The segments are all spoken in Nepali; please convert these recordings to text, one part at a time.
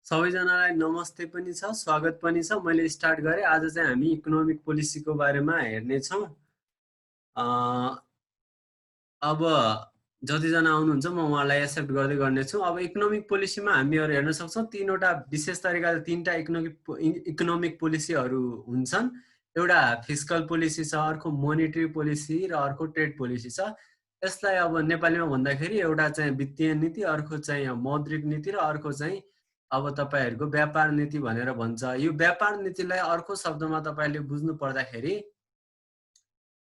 सबैजनालाई नमस्ते पनि छ, स्वागत पनि छ। मैले स्टार्ट गरेँ। आज चाहिँ हामी इकोनोमिक पोलिसीको बारेमा हेर्नेछौँ। अब जतिजना आउनुहुन्छ म उहाँलाई एक्सेप्ट गर्दै गर्नेछु। अब इकोनोमिक पोलिसीमा हामीहरू हेर्न सक्छौँ तीनवटा विशेष तरिकाले तीनटा इकोनोमिक पोलिसीहरू हुन्छन्। एउटा फिस्कल पोलिसी छ, अर्को मोनेटरी पोलिसी र अर्को ट्रेड पोलिसी छ। यसलाई अब नेपालीमा भन्दाखेरि एउटा चाहिँ वित्तीय नीति, अर्को चाहिँ मौद्रिक नीति र अर्को चाहिँ अब तपाईहरुको व्यापार नीति भनेर भन्छ। यो व्यापार नीतिलाई अर्को शब्दमा तपाईले बुझ्नु पर्दाखेरि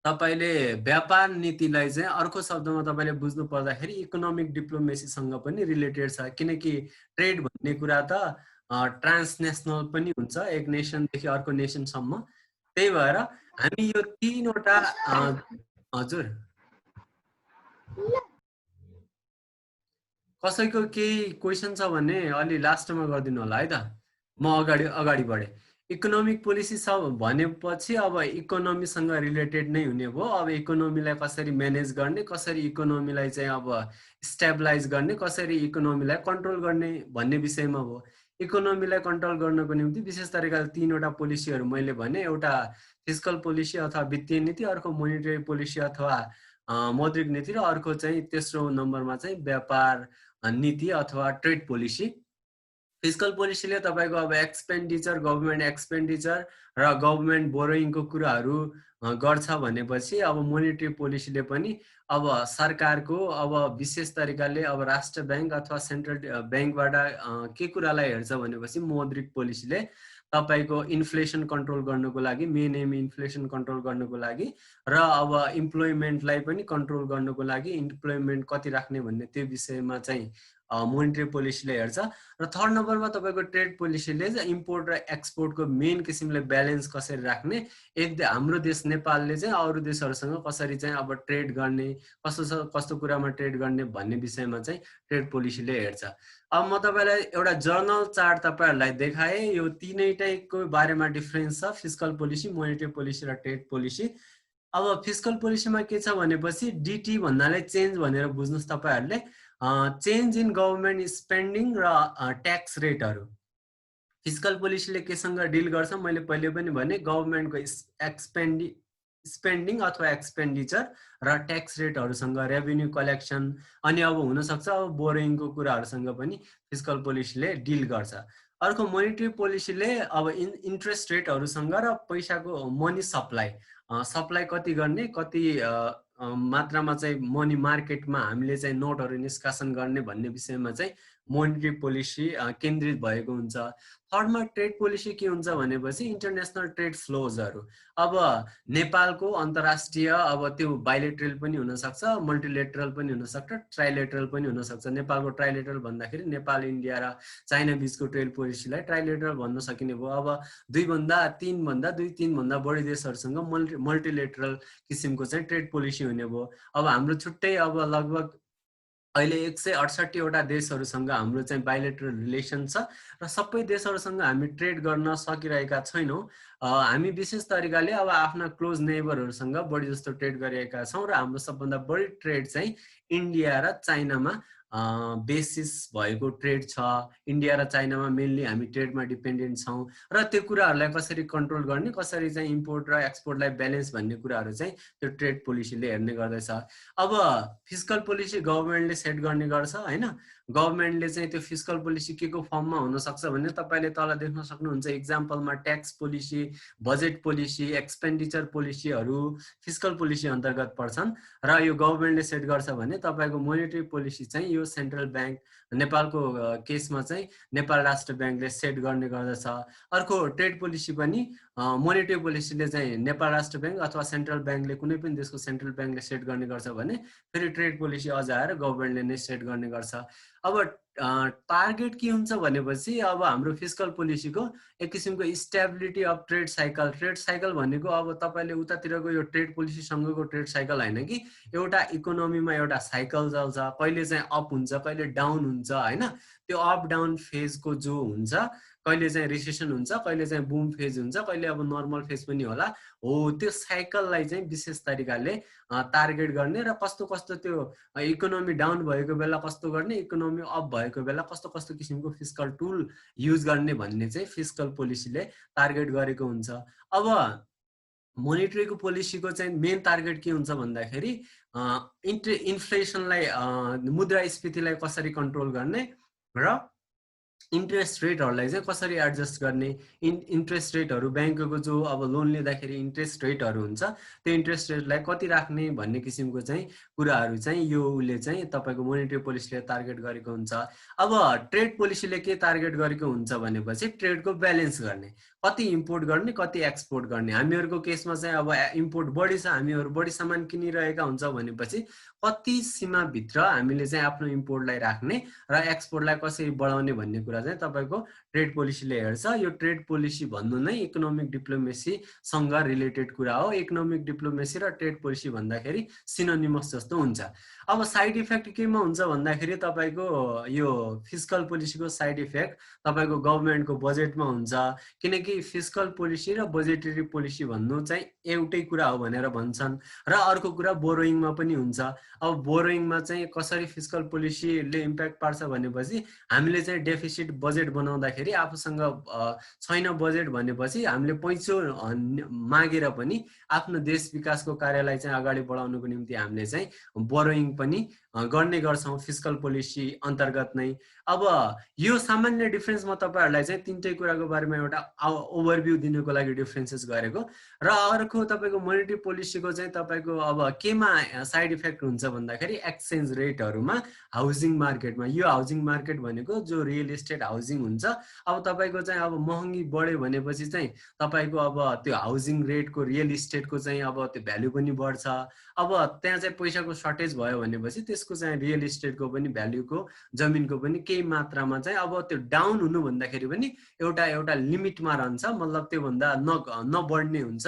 तपाईले व्यापार नीतिलाई चाहिँ अर्को शब्दमा तपाईले बुझ्नु पर्दाखेरि इकोनोमिक डिप्लोमेसीसँग पनि रिलेटेड छ, किनकि ट्रेड भन्ने कुरा त ट्रान्सनेशनल पनि हुन्छ, एक नेसनदेखि अर्को नेसनसम्म। त्यही भएर हामी यो तीनवटा हजुर कसैको केही क्वेशन छ भने अलि लास्टमा गर्दिनु होला है त। म अगाडि बढे। इकोनोमिक पोलिसी छ भनेपछि अब इकोनोमीसँग रिलेटेड नै हुने भयो। अब इकोनोमीलाई कसरी म्यानेज गर्ने, कसरी इकोनोमीलाई चाहिँ अब स्टेबलाइज गर्ने, कसरी इकोनोमीलाई कन्ट्रोल गर्ने भन्ने विषयमा भयो। इकोनोमीलाई कन्ट्रोल गर्नको निम्ति विशेष तरिकाले तीनवटा पोलिसीहरू मैले भने, एउटा फिस्कल पोलिसी अथवा वित्तीय नीति, अर्को मोनेटरी पोलिसी अथवा मौद्रिक नीति र अर्को चाहिँ तेस्रो नम्बरमा चाहिँ व्यापार नीति अथवा ट्रेड पोलिसी। फिस्कल पोलिसीले तपाईको अब एक्सपेन्डिचर, गभर्नमेन्ट एक्सपेन्डिचर र गभर्नमेन्ट बोरोइङको कुराहरू गर्छ भनेपछि अब मोनेटरी पोलिसीले पनि अब सरकारको अब विशेष तरिकाले अब राष्ट्र बैंक अथवा सेन्ट्रल बैंकबाट के कुरालाई हेर्छ भनेपछि मौद्रिक पोलिसीले तपाईको इन्फ्लेसन कन्ट्रोल गर्नको लागि, मेन एम इन्फ्लेसन कन्ट्रोल गर्नको लागि र अब इम्प्लोइमेन्टलाई पनि कन्ट्रोल गर्नको लागि इम्प्लोइमेन्ट कति राख्ने भन्ने त्यो विषयमा चाहिँ मोनेटरी पोलिसीले हेर्छ। र थर्ड नम्बरमा तपाईको ट्रेड पोलिसीले चाहिँ इम्पोर्ट र एक्सपोर्टको मेन किसिमले ब्यालेन्स कसरी राख्ने, हाम्रो देश नेपालले चाहिँ अरू देशहरूसँग कसरी चाहिँ अब ट्रेड गर्ने, कस्तो कुरामा ट्रेड गर्ने भन्ने विषयमा चाहिँ ट्रेड पोलिसीले हेर्छ। अब म तपाईलाई एउटा जर्नल चार्ट तपाईहरुलाई देखाए। यो तीनैटैको बारेमा डिफरेन्स छ, फिस्कल पोलिसी, मोनेटरी पोलिसी र ट्रेड पोलिसी। अब फिस्कल पोलिसीमा के छ भनेपछि डीटी भन्नाले चेन्ज भनेर बुझ्नुस् तपाईहरुले। चेन्ज इन गभर्नमेन्ट स्पेन्डिङ र ट्याक्स रेटहरू। फिस्कल पोलिसीले केसँग डिल गर्छ मैले पहिले पनि भने, गभर्नमेन्टको स्पेन्डिङ अथवा एक्सपेन्डिचर र ट्याक्स रेटहरूसँग, रेभिन्यू कलेक्सन, अनि अब हुन सक्छ अब बोरोइङको कुराहरूसँग पनि फिस्कल पोलिसीले डिल गर्छ। अर्को मोनेटरी पोलिसीले अब इन्ट्रेस्ट रेटहरूसँग र पैसाको मनी सप्लाई कति गर्ने, कति मात्रामा चाहिँ मनी मार्केटमा हामीले चाहिँ नोटहरू निष्कासन गर्ने भन्ने विषयमा चाहिँ मोनेटरी पोलिसी केन्द्रित भएको हुन्छ। थर्डमा ट्रेड पोलिसी के हुन्छ भनेपछि इन्टरनेसनल ट्रेड फ्लोजहरू। अब नेपालको अन्तर्राष्ट्रिय अब त्यो बाइलेटरल पनि हुन सक्छ, मल्टिलेटरल पनि हुन सक्छ, ट्राइलेटरल पनि हुन सक्छ। नेपालको ट्राइलेटरल भन्दाखेरि नेपाल, इन्डिया र चाइना बीचको ट्रेड पोलिसीलाई ट्राइलेटरल भन्न सकिने भयो। अब दुई तीन भन्दा बढी देशहरूसँग मल्टिलेटरल किसिमको चाहिँ ट्रेड पोलिसी हुने भयो। अब हाम्रो छुट्टै अब लगभग अहिले 168 वटा देशहरूसँग हाम्रो चाहिँ बाइलेटरल रिलेसन छ र सबै देशहरूसँग हामी ट्रेड गर्न सकिरहेका छैनौँ। हामी विशेष तरिकाले अब आफ्ना क्लोज नेबरहरूसँग बढी जस्तो ट्रेड गरिरहेका छौँ र हाम्रो सबभन्दा बढी ट्रेड चाहिँ इन्डिया र चाइनामा बेसिस भएको ट्रेड छ। इन्डिया र चाइनामा मेनली हामी ट्रेडमा डिपेन्डेन्ट छौँ र त्यो कुराहरूलाई कसरी कन्ट्रोल गर्ने, कसरी चाहिँ इम्पोर्ट र एक्सपोर्टलाई ब्यालेन्स भन्ने कुराहरू चाहिँ त्यो ट्रेड पोलिसीले हेर्ने गर्दछ। अब फिस्कल पोलिसी गभर्नमेन्टले सेट गर्ने गर्छ हैन। गभर्नमेन्टले चाहिँ त्यो फिस्कल पोलिसी के को फर्ममा हुन सक्छ भने तपाईले तल देख्न सक्नुहुन्छ। एक्जाम्पलमा tax policy, budget policy, expenditure पोलिसीहरू फिस्कल पोलिसी अन्तर्गत पर्छन् र यो गभर्नमेन्टले सेट गर्छ भने तपाईको मोनेटरी पोलिसी चाहिँ यो सेन्ट्रल बैंक, नेपालको केसमा चाहिँ नेपाल राष्ट्र बैंकले सेट गर्ने गर्दछ। अर्को ट्रेड पोलिसी पनि मोनेटरी पोलिसीले चाहिँ नेपाल राष्ट्र बैंक अथवा सेन्ट्रल बैंकले, कुनै पनि देशको सेन्ट्रल बैंकले सेट गर्ने गर्छ भने फेरि ट्रेड पोलिसी अझ आएर गभर्नमेन्टले नै सेट गर्ने गर्छ। अब टार्गेट के हुन्छ भनेपछि अब हाम्रो फिस्कल पोलिसीको एक किसिमको stability of trade cycle. Trade cycle भनेको अब तपाईले उतातिरको यो ट्रेड पोलिसीसँगको ट्रेड साइकल हैन कि, एउटा इकोनोमीमा एउटा साइकल चल्छ, कहिले चाहिँ अप हुन्छ, कहिले डाउन हुन्छ हैन। त्यो अप डाउन फेजको जो हुन्छ, कहिले चाहिँ रिसेसन हुन्छ, कहिले चाहिँ बुम फेज हुन्छ, कहिले अब नर्मल फेज पनि होला हो, त्यो साइकललाई चाहिँ विशेष तरिकाले टार्गेट गर्ने र कस्तो कस्तो त्यो इकोनोमी डाउन भएको बेला कस्तो गर्ने, इकोनोमी अप भएको बेला कस्तो कस्तो किसिमको फिस्कल टुल युज गर्ने भन्ने चाहिँ फिस्कल पोलिसीले टार्गेट गरेको हुन्छ। अब मोनिटरीको पोलिसीको चाहिँ मेन टार्गेट के हुन्छ भन्दाखेरि इन्फ्लेसनलाई मुद्रास्फीतिलाई कसरी कन्ट्रोल गर्ने र इन्ट्रेस्ट रेटहरूलाई चाहिँ कसरी एडजस्ट गर्ने, इन्ट्रेस्ट रेटहरू ब्याङ्कको जो अब लोन लिँदाखेरि इन्ट्रेस्ट रेटहरू हुन्छ त्यो इन्ट्रेस्ट रेटलाई कति राख्ने भन्ने किसिमको चाहिँ कुराहरू चाहिँ यो उसले चाहिँ तपाईँको मोनिटरी पोलिसीले टार्गेट गरेको हुन्छ। अब ट्रेड पोलिसीले के टार्गेट गरेको हुन्छ भनेपछि ट्रेडको ब्यालेन्स गर्ने, कति इम्पोर्ट गर्ने कति एक्सपोर्ट गर्ने। हामीहरूको केसमा चाहिँ अब इम्पोर्ट बढी छ, हामीहरू बढी सामान किनिरहेका हुन्छ भनेपछि कति सीमाभित्र हामीले चाहिँ आफ्नो इम्पोर्टलाई राख्ने र एक्सपोर्टलाई कसरी बढाउने भन्ने कुरा चाहिँ तपाईँको ट्रेड पोलिसीले हेर्छ। यो ट्रेड पोलिसी भन्नु नै इकोनोमिक डिप्लोमेसीसँग रिलेटेड कुरा हो। इकोनोमिक डिप्लोमेसी र ट्रेड पोलिसी भन्दाखेरि सिनोनिमस जस्तो हुन्छ। अब साइड इफेक्ट केमा हुन्छ भन्दाखेरि तपाईँको यो फिस्कल पोलिसीको साइड इफेक्ट तपाईँको गभर्मेन्टको बजेटमा हुन्छ, किनकि फिस्कल पोलिसी र बजेटरी पोलिसी भन्नु चाहिँ एउटै कुरा हो भनेर भन्छन्। र अर्को कुरा बोरोइङमा पनि हुन्छ। अब बोरोइङमा चाहिँ कसरी फिस्कल पोलिसीले इम्प्याक्ट पार्छ भनेपछि हामीले चाहिँ डेफिसिट बजेट बनाउँदाखेरि आफूसँग छैन बजेट भनेपछि हामीले पैसो मागेर पनि आफ्नो देश विकासको कार्यलाई चाहिँ अगाडि बढाउनको निम्ति हामीले चाहिँ बोरोइङ पनि गर्ने गर्छौँ फिस्कल पोलिसी अन्तर्गत नै। अब यो सामान्य डिफरेन्स म तपाईँहरूलाई चाहिँ तिनटै कुराको बारेमा एउटा ओभरभ्यू दिनुको लागि डिफरेन्सेस गरेको। र अर्को तपाईँको मोनिटरी पोलिसीको चाहिँ तपाईँको अब केमा साइड इफेक्ट हुन्छ भन्दाखेरि एक्सचेन्ज रेटहरूमा, हाउसिङ मार्केटमा। यो हाउसिङ मार्केट भनेको जो रियल इस्टेट हाउसिङ हुन्छ, अब तपाईँको चाहिँ अब महँगी बढ्यो भनेपछि चाहिँ तपाईँको अब त्यो हाउसिङ रेटको रियल इस्टेटको चाहिँ अब त्यो भ्यालु पनि बढ्छ। अब त्यहाँ चाहिँ पैसाको सर्टेज भयो भनेपछि त्यसको चाहिँ रियल इस्टेटको पनि भ्यालुको, जमिनको पनि केही मात्रामा चाहिँ अब त्यो डाउन हुनु भन्दाखेरि पनि एउटा लिमिटमा रहन्छ, मतलब त्योभन्दा नबढ्ने हुन्छ,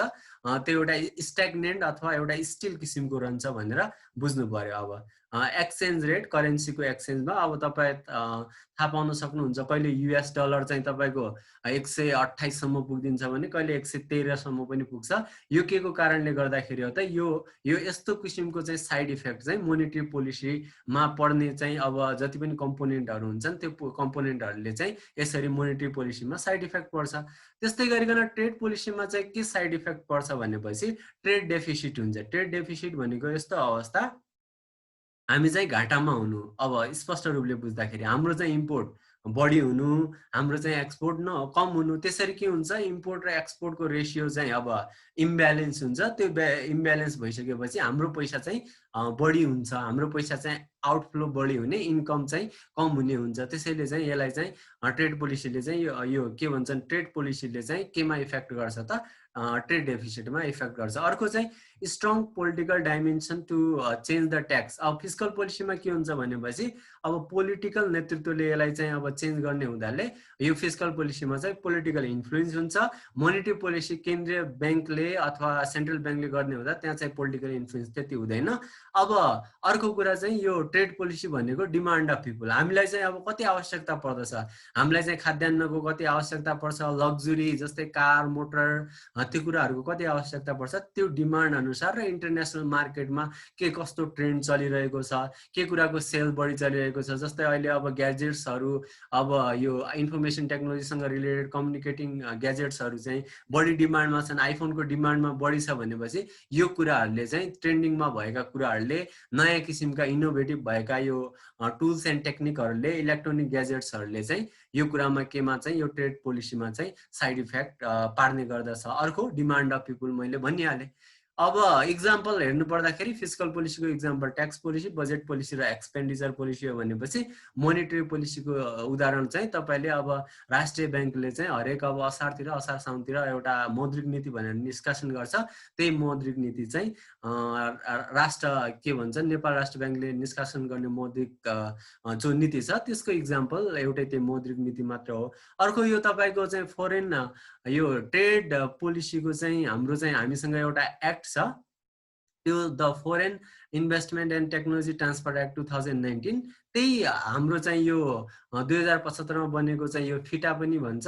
त्यो एउटा स्ट्याग्नेन्ट अथवा एउटा स्टिल किसिमको रहन्छ भनेर बुझ्नु पर्यो। अब एक्सचेन्ज रेट, करेन्सीको एक्सचेन्जमा अब तपाईँ थाहा पाउन सक्नुहुन्छ कहिले युएस डलर चाहिँ तपाईँको 128सम्म पुगिदिन्छ भने कहिले 113सम्म पनि पुग्छ। यो के को कारणले गर्दाखेरि हो त, यो यस्तो किसिमको चाहिँ साइड इफेक्ट चाहिँ मोनिटरी पोलिसीमा पर्ने चाहिँ अब जति पनि कम्पोनेन्टहरू हुन्छन् त्यो कम्पोनेन्टहरूले चाहिँ यसरी मोनिटरी पोलिसीमा साइड इफेक्ट पर्छ। त्यस्तै गरिकन ट्रेड पोलिसीमा चाहिँ के साइड इफेक्ट पर्छ भनेपछि ट्रेड डेफिसिट हुन्छ। ट्रेड डेफिसिट भनेको यस्तो अवस्था, हामी चाहिँ घाटामा हुनु। अब स्पष्ट रूपले बुझ्दाखेरि हाम्रो चाहिँ इम्पोर्ट बढी हुनु, हाम्रो चाहिँ एक्सपोर्ट कम हुनु। त्यसरी के हुन्छ, इम्पोर्ट र एक्सपोर्टको रेसियो चाहिँ अब इम्ब्यालेन्स हुन्छ। त्यो इम्ब्यालेन्स भइसकेपछि हाम्रो पैसा चाहिँ बढी हुन्छ, हाम्रो पैसा चाहिँ आउटफ्लो बढी हुने, इन्कम चाहिँ कम हुने हुन्छ। त्यसैले चाहिँ यसलाई चाहिँ ट्रेड पोलिसीले चाहिँ यो के भन्छन्, ट्रेड पोलिसीले चाहिँ केमा इफेक्ट गर्छ त, ट्रेड डेफिसिटमा इफेक्ट गर्छ। अर्को चाहिँ strong political dimension to change the tax. अब फिस्कल पोलिसीमा के हुन्छ भनेपछि अब पोलिटिकल नेतृत्वले यसलाई चाहिँ अब चेन्ज गर्ने हुँदाले यो फिस्कल पोलिसीमा चाहिँ पोलिटिकल इन्फ्लुएन्स हुन्छ। मोनिटरी पोलिसी केन्द्रीय ब्याङ्कले अथवा सेन्ट्रल ब्याङ्कले गर्ने हुँदा त्यहाँ चाहिँ पोलिटिकल इन्फ्लुएन्स त्यति हुँदैन। अब अर्को कुरा चाहिँ यो ट्रेड पोलिसी भनेको डिमान्ड अफ पिपुल। हामीलाई चाहिँ अब कति आवश्यकता पर्दछ, हामीलाई चाहिँ खाद्यान्नको कति आवश्यकता पर्छ, लग्जरी जस्तै कार मोटर त्यो कुराहरूको कति आवश्यकता पर्छ, त्यो डिमान्ड अनुसार र इन्टरनेसनल मार्केटमा के कस्तो ट्रेन्ड चलिरहेको छ, के कुराको सेल बढी चलिरहेको छ। जस्तै अहिले अब ग्याजेट्सहरू, अब यो इन्फर्मेसन टेक्नोलोजीसँग रिलेटेड कम्युनिकेटिङ ग्याजेट्सहरू चाहिँ बढी डिमान्डमा छन्, आइफोनको डिमान्डमा बढी छ भनेपछि यो कुराहरूले चाहिँ ट्रेन्डिङमा भएका कुराहरूले, नयाँ किसिमका इनोभेटिभ भएका यो टुल्स एन्ड टेक्निकहरूले, इलेक्ट्रोनिक ग्याजेट्सहरूले चाहिँ यो कुरामा केमा चाहिँ यो ट्रेड पोलिसीमा चाहिँ साइड इफेक्ट पार्ने गर्दछ। अर्को डिमान्ड अफ पिपुल मैले भनिहालेँ। अब इक्जाम्पल हेर्नु पर्दाखेरि फिस्कल पोलिसीको example tax policy, budget policy र एक्सपेन्डिचर पोलिसी हो भनेपछि मोनिटरी पोलिसीको उदाहरण चाहिँ तपाईँले अब राष्ट्रिय ब्याङ्कले चाहिँ हरेक अब असारतिर, असार साउनतिर एउटा मौद्रिक नीति भनेर निष्कासन गर्छ। त्यही मौद्रिक नीति चाहिँ राष्ट्र के भन्छ, नेपाल राष्ट्र ब्याङ्कले निष्कासन गर्ने मौद्रिक जो नीति छ त्यसको इक्जाम्पल एउटै त्यही मौद्रिक नीति मात्र हो। अर्को यो तपाईँको चाहिँ फरेन यो ट्रेड पोलिसीको चाहिँ हाम्रो चाहिँ हामीसँग एउटा एक्ट छ, त्यो the foreign investment and technology transfer act 2019। त्यही हाम्रो चाहिँ यो 2075 मा बनेको चाहिँ यो फिटा पनि भन्छ।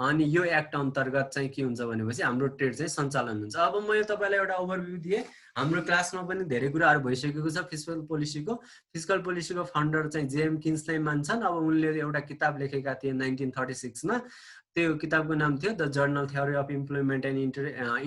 अनि यो एक्ट अन्तर्गत चाहिँ के हुन्छ भनेपछि हाम्रो ट्रेड चाहिँ सञ्चालन हुन्छ। अब म यो तपाईँलाई एउटा ओभरभ्यू दिएँ। हाम्रो क्लासमा पनि धेरै कुराहरू भइसकेको छ फिस्कल पोलिसीको। फिस्कल पोलिसीको फाउन्डर चाहिँ जेएम किन्सलाई मान्छन्। अब उनले एउटा किताब लेखेका थिए 1936 मा। त्यो किताबको नाम थियो the journal theory of employment and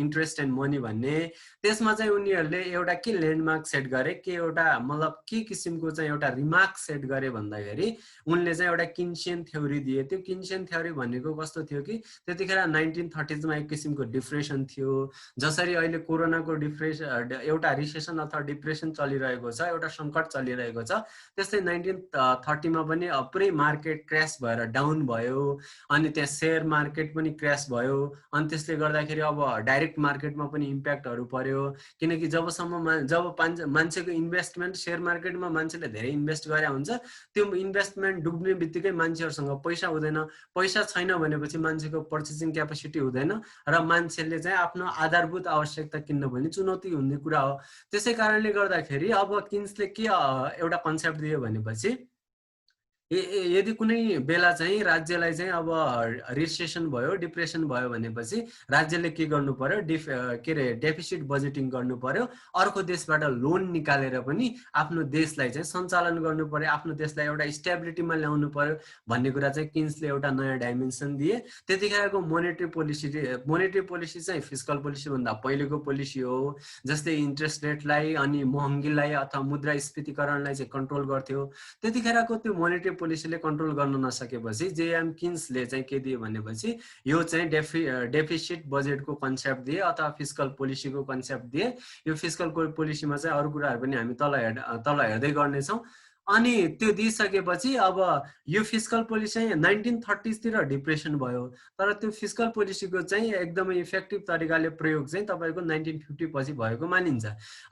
interest and money भन्ने। त्यसमा चाहिँ उनीहरूले एउटा के ल्यान्डमार्क सेट गरे, के एउटा मतलब के किसिमको चाहिँ एउटा रिमार्क सेट गरे भन्दाखेरि उनले चाहिँ एउटा किन्सियन थ्योरी दिए। त्यो किन्सियन थ्योरी भनेको कस्तो थियो कि त्यतिखेर 1930s मा एक किसिमको डिप्रेसन थियो। जसरी अहिले कोरोनाको एउटा रिसेसन अथवा डिप्रेसन चलिरहेको छ, एउटा सङ्कट चलिरहेको छ, त्यस्तै 1930 मा पनि पुरै मार्केट क्र्यास भएर डाउन भयो। अनि त्यहाँ सेयर मार्केट पनि क्र्यास भयो। अनि त्यसले गर्दाखेरि अब डाइरेक्ट मार्केटमा पनि इम्प्याक्टहरू पर्यो। किनकि जब मान्छेको इन्भेस्टमेन्ट सेयर मार्केटमा मान्छेले धेरै इन्भेस्ट गरे हुन्छ, त्यो इन्भेस्टमेन्ट डुब्ने बित्तिकै मान्छेहरूसँग पैसा हुँदैन। पैसा छैन भनेपछि मान्छेको पर्चेसिङ क्यापेसिटी हुँदैन र मान्छेले चाहिँ आफ्नो आधारभूत आवश्यकता किन्न पनि चुनौती हुने कुरा हो। त्यसै कारणले गर्दाखेरि अब किन्सले के एउटा कन्सेप्ट दियो भनेपछि यदि कुनै बेला चाहिँ राज्यलाई चाहिँ अब रिसेसन भयो, डिप्रेसन भयो भनेपछि राज्यले के गर्नु पर्यो, के अरे डेफिसिट बजेटिङ गर्नु पर्यो। अर्को देशबाट लोन निकालेर पनि आफ्नो देशलाई चाहिँ सञ्चालन गर्नु पर्यो, आफ्नो देशलाई एउटा स्टेबिलिटीमा ल्याउनु पर्यो भन्ने कुरा चाहिँ किन्सले एउटा नयाँ डाइमेन्सन दिए। त्यतिखेरको मोनेटरी पोलिसी चाहिँ फिस्कल पोलिसी भन्दा पहिलेको पोलिसी हो। जस्तै इन्ट्रेस्ट रेटलाई अनि महँगीलाई अथवा मुद्रास्फीतिकरणलाई चाहिँ कन्ट्रोल गर्थ्यो। त्यतिखेरको त्यो मोनेटरी पोलिसीले कन्ट्रोल गर्न नसकेपछि जेएम किन्सले चाहिँ के दियो भनेपछि यो चाहिँ डेफिसिट बजेटको कन्सेप्ट दिए अथवा फिस्कल पोलिसीको कन्सेप्ट दिए। यो फिस्कल पोलिसीमा चाहिँ अरू कुराहरू पनि हामी तल हेर्दै गर्नेछौँ। अनि त्यो दिइसकेपछि अब यो फिस्कल पोलिसी 1930s तिर डिप्रेसन भयो, तर त्यो फिस्कल पोलिसीको चाहिँ एकदमै इफेक्टिभ तरिकाले प्रयोग चाहिँ तपाईँको 1950 पछि भएको मानिन्छ।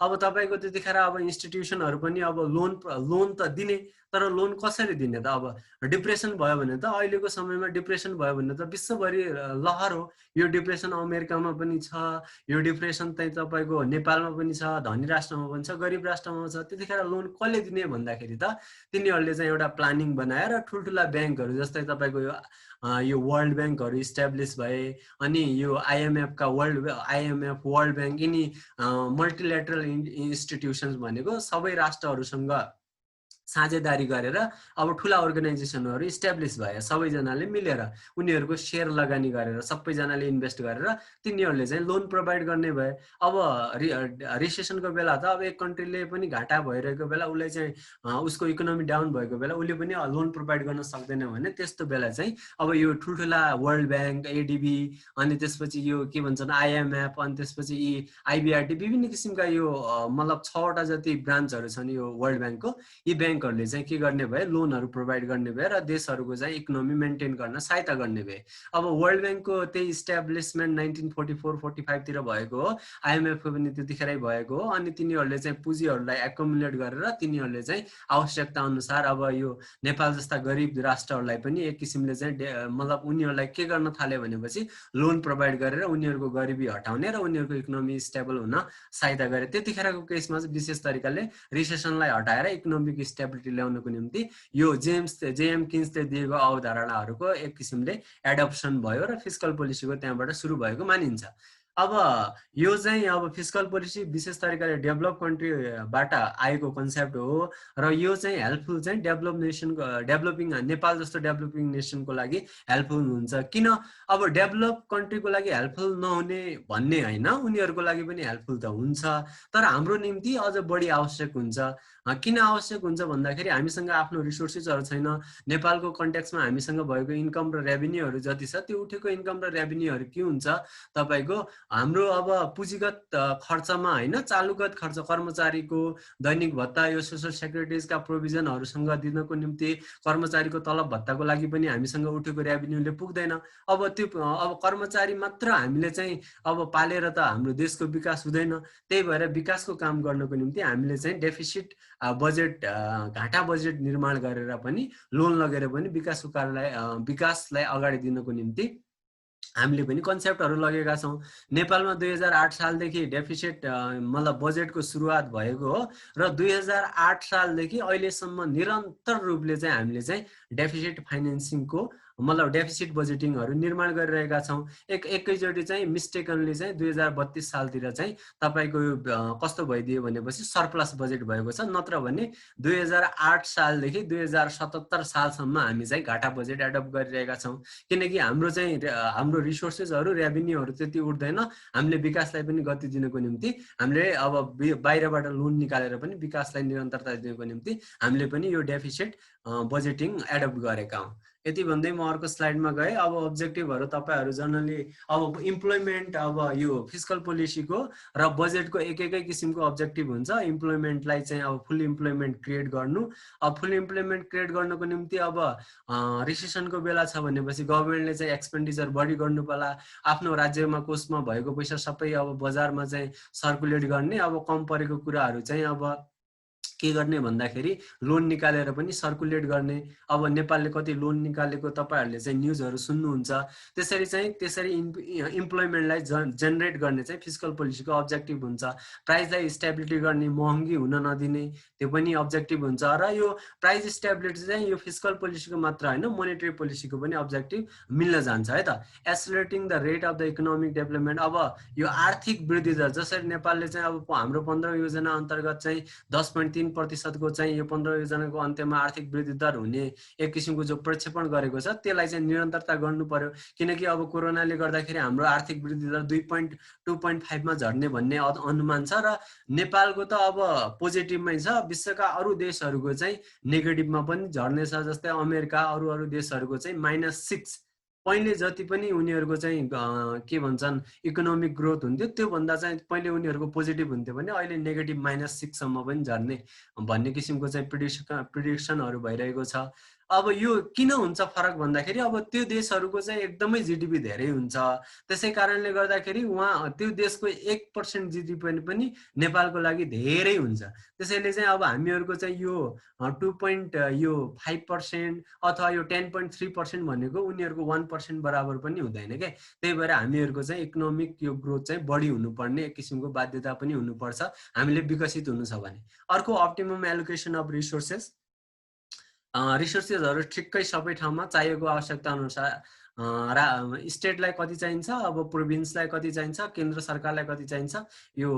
अब तपाईँको त्यतिखेर अब इन्स्टिट्युसनहरू पनि अब लोन त दिने, तर लोन कसरी दिने त? अब डिप्रेसन भयो भने त अहिलेको समयमा डिप्रेसन भयो भने त विश्वभरि लहर हो। यो डिप्रेसन अमेरिकामा पनि छ, यो डिप्रेसन चाहिँ तपाईँको नेपालमा पनि छ, धनी राष्ट्रमा पनि छ, गरिब राष्ट्रमा छ। त्यतिखेर लोन कसले दिने भन्दाखेरि त तिनीहरूले चाहिँ एउटा प्लानिङ बनाएर ठुल्ठुला ब्याङ्कहरू जस्तै तपाईँको यो वर्ल्ड ब्याङ्कहरू इस्टाब्लिस भए। अनि यो आइएमएफ वर्ल्ड ब्याङ्क यिनी मल्टिल्याटरल इन्स्टिट्युसन्स भनेको सबै राष्ट्रहरूसँग साझेदारी गरेर अब ठुला अर्गनाइजेसनहरू इस्टाब्लिस भए। सबैजनाले मिलेर उनीहरूको सेयर लगानी गरेर सबैजनाले इन्भेस्ट गरेर तिनीहरूले चाहिँ लोन प्रोभाइड गर्ने भए। अब रिसेसनको बेला त अब एक कन्ट्रीले पनि घाटा भइरहेको बेला उसलाई चाहिँ उसको इकोनोमी डाउन भएको बेला उसले पनि लोन प्रोभाइड गर्न सक्दैन भने त्यस्तो बेला चाहिँ अब यो ठुल्ठुला वर्ल्ड ब्याङ्क, एडिबी, अनि त्यसपछि यो के भन्छन् आइएमएफ, अनि त्यसपछि यी आइबिआरटी, विभिन्न किसिमका यो मतलब 6वटा जति ब्रान्चहरू छन् यो वर्ल्ड ब्याङ्कको। यी ब्याङ्कहरूले चाहिँ के गर्ने भए, लोनहरू प्रोभाइड गर्ने भए र देशहरूको चाहिँ इकोनोमी मेन्टेन गर्न सहायता गर्ने भए। अब वर्ल्ड ब्याङ्कको त्यही इस्टाब्लिसमेन्ट 1944-45 तिर भएको हो। आइएमएफको पनि त्यतिखेरै भएको हो। अनि तिनीहरूले चाहिँ पुँजीहरूलाई एकुमुलेट गरेर तिनीहरूले चाहिँ आवश्यकता अनुसार अब यो नेपाल जस्ता गरिब राष्ट्रहरूलाई पनि एक किसिमले चाहिँ मतलब उनीहरूलाई के गर्न थाल्यो भनेपछि लोन प्रोभाइड गरेर उनीहरूको गरिबी हटाउने र उनीहरूको इकोनोमी स्टेबल हुन सहायता गरे। त्यतिखेरको केसमा चाहिँ विशेष तरिकाले रिसेसनलाई हटाएर इकोनोमिक स्टेबिलिटी ल्याउनको निम्ति यो जेएम किन्सले दिएको अवधारणाहरूको एक किसिमले एडप्सन भयो र फिस्कल पोलिसीको त्यहाँबाट सुरु भएको मानिन्छ। अब यो चाहिँ अब फिस्कल पोलिसी विशेष तरिकाले डेभलप कन्ट्रीबाट आएको कन्सेप्ट हो र यो चाहिँ हेल्पफुल चाहिँ डेभलपिङ नेपाल जस्तो डेभलपिङ नेसनको लागि हेल्पफुल हुन्छ। किन अब डेभलप कन्ट्रीको लागि हेल्पफुल नहुने भन्ने होइन, उनीहरूको लागि पनि हेल्पफुल त हुन्छ, तर हाम्रो निम्ति अझ बढी आवश्यक हुन्छ। किन आवश्यक हुन्छ भन्दाखेरि हामीसँग आफ्नो रिसोर्सेसहरू छैन। नेपालको कन्टेक्समा हामीसँग भएको इन्कम र रेभिन्यूहरू जति छ त्यो उठेको इन्कम र रेभिन्यूहरू के हुन्छ तपाईँको हाम्रो अब पुँजीगत खर्चमा होइन, चालुगत खर्च, कर्मचारीको दैनिक भत्ता, यो सोसल सेक्युरिटिजका प्रोभिजनहरूसँग दिनको निम्ति कर्मचारीको तलब भत्ताको लागि पनि हामीसँग उठेको रेभिन्यूले पुग्दैन। अब कर्मचारी मात्र हामीले चाहिँ अब पालेर त हाम्रो देशको विकास हुँदैन। त्यही भएर विकासको काम गर्नको निम्ति हामीले चाहिँ डेफिसिट बजेट, घाटा बजेट निर्माण गरेर पनि लोन लगेर पनि विकासलाई अगाडि दिनको निम्ति हामीले पनि कन्सेप्टहरू लगेका छौँ। नेपालमा 2008 सालदेखि डेफिसिट मतलब बजेटको सुरुवात भएको हो र 2008 सालदेखि अहिलेसम्म निरन्तर रूपले चाहिँ हामीले चाहिँ डेफिसिट फाइनेन्सिङको मतलब डेफिसिट बजेटिङहरू निर्माण गरिरहेका छौँ। एकैचोटि चाहिँ मिस्टेकनली चाहिँ 2032 सालतिर चाहिँ तपाईँको कस्तो भइदियो भनेपछि सरप्लस बजेट भएको छ, नत्र भने 2008 सालदेखि 2077 सालसम्म हामी चाहिँ घाटा बजेट एडप्ट गरिरहेका छौँ। किनकि हाम्रो चाहिँ हाम्रो रिसोर्सेसहरू रेभिन्यूहरू त्यति उठ्दैन। हामीले विकासलाई पनि गति दिनको निम्ति हामीले अब बाहिरबाट लोन निकालेर पनि विकासलाई निरन्तरता दिनको निम्ति हामीले पनि यो डेफिसिट बजेटिङ एडप्ट गरेका हौँ। यति भन्दै म अर्को स्लाइडमा गएँ। अब अब्जेक्टिभहरू तपाईँहरू जनरली अब इम्प्लोइमेन्ट अब यो फिस्कल पोलिसीको र बजेटको एकै किसिमको अब्जेक्टिभ हुन्छ। इम्प्लोइमेन्टलाई चाहिँ अब फुल इम्प्लोइमेन्ट क्रिएट गर्नु। अब फुल इम्प्लोइमेन्ट क्रिएट गर्नको निम्ति अब रिसेसनको बेला छ भनेपछि गभर्मेन्टले चाहिँ एक्सपेन्डिचर बढी गर्नु पर्ला। आफ्नो राज्यमा कोषमा भएको पैसा सबै अब बजारमा चाहिँ सर्कुलेट गर्ने। अब कम परेको कुराहरू चाहिँ अब के गर्ने भन्दाखेरि लोन निकालेर पनि सर्कुलेट गर्ने। अब नेपालले कति लोन निकालेको तपाईँहरूले चाहिँ न्युजहरू सुन्नुहुन्छ। त्यसरी इम्प्लोइमेन्टलाई जेनरेट गर्ने चाहिँ फिस्कल पोलिसीको अब्जेक्टिभ हुन्छ। प्राइसलाई स्टेबिलिटी गर्ने, महँगी हुन नदिने, त्यो पनि अब्जेक्टिभ हुन्छ। र यो प्राइस स्टेबिलिटी चाहिँ यो फिस्कल पोलिसीको मात्र होइन, मोनेटरी पोलिसीको पनि अब्जेक्टिभ मिल्न जान्छ है त। Accelerating the rate of the economic development. अब यो आर्थिक वृद्धि दर जसरी नेपालले चाहिँ अब हाम्रो 15 योजना अन्तर्गत चाहिँ 10.3% को चाहिँ यो 15 योजनाको अन्त्यमा आर्थिक वृद्धि दर हुने एक किसिमको जो प्रक्षेपण गरेको छ त्यसलाई चाहिँ निरन्तरता गर्नु पर्यो। किनकि अब कोरोनाले गर्दाखेरि हाम्रो आर्थिक वृद्धि दर 2.5 मा झर्ने भन्ने अनुमान छ र नेपालको त अब पोजिटिभमै छ। विश्वका अरू देशहरूको चाहिँ नेगेटिभमा पनि झर्ने छ। जस्तै अमेरिका अरू देशहरूको चाहिँ -6 पहिले जति पनि उनीहरूको चाहिँ के भन्छन् इकोनोमिक ग्रोथ हुन्थ्यो त्योभन्दा चाहिँ पहिले उनीहरूको पोजिटिभ हुन्थ्यो भने अहिले नेगेटिभ -6 सम्म पनि झर्ने भन्ने किसिमको चाहिँ प्रिडिक्सनहरू भइरहेको छ। अब यो किन हुन्छ फरक भन्दाखेरि अब त्यो देशहरूको चाहिँ एकदमै जिडिपी धेरै हुन्छ। त्यसै कारणले गर्दाखेरि त्यो देशको 1% जिडिपी पनि नेपालको लागि धेरै हुन्छ। त्यसैले चाहिँ अब हामीहरूको चाहिँ यो 2.5% अथवा यो 10.3% भनेको उनीहरूको 1% बराबर पनि हुँदैन क्या। त्यही भएर हामीहरूको चाहिँ इकोनोमिक यो ग्रोथ चाहिँ बढी हुनुपर्ने एक किसिमको बाध्यता पनि हुनुपर्छ हामीले विकसित हुनु छ भने। अर्को अप्टिमम एलोकेसन अफ रिसोर्सेस। रिसोर्सेसहरू ठिक्कै सबै ठाउँमा चाहिएको आवश्यकता अनुसार स्टेटलाई कति चाहिन्छ, अब प्रोभिन्सलाई कति चाहिन्छ, केन्द्र सरकारलाई कति चाहिन्छ, यो